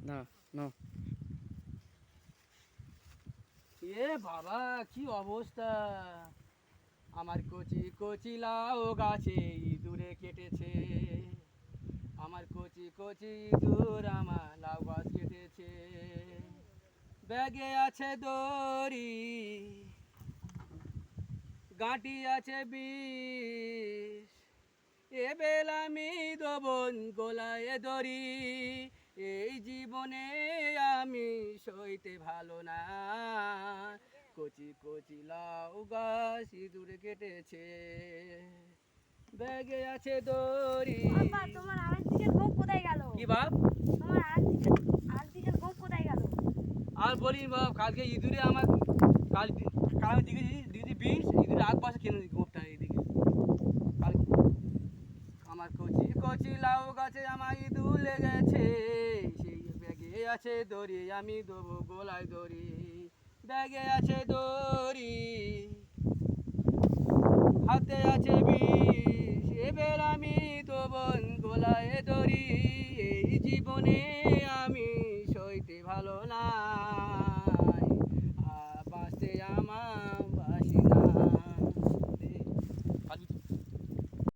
না না এ বাবা কি অবস্থা আমার কচি কচি লাউ গাছে ইঁদুরে কেটেছে আমার কচি কচি ইঁদুর আমার লাউ গাছ কেটেছে ব্যাগে আছে দড়ি গাঁটি আছে বিষ এবেল আমি দবন গলায় দড়ি এই জীবনে আমি সইতে ভালো না কচি কচি লাউ গাছ ইঁদুরে কেটেছে ব্যাগে আছে দড়ি বাবা তোমার আরেকদিকের গোপ কোথায় গেল? কি বাপ তোমার আরেকদিকের গোপ কোথায় গেল? আর বলি বাপ কালকে ইঁদুরে আমার কাল কাল আমি দিকে বিষ ইঁদুরে আগ পাশে কেন গোপটা এইদিকে কাল আমার কচি কচি লাউ গাছে আমার ইঁদুর লেগেছে সেই ব্যাগে আছে দড়ি আমি দেবো গলায় দড়ি ব্যাগে আছে দড়ি হাতে আছে বিষ এবার আমি দেবো গলায় দড়ি এই জীবনে আমি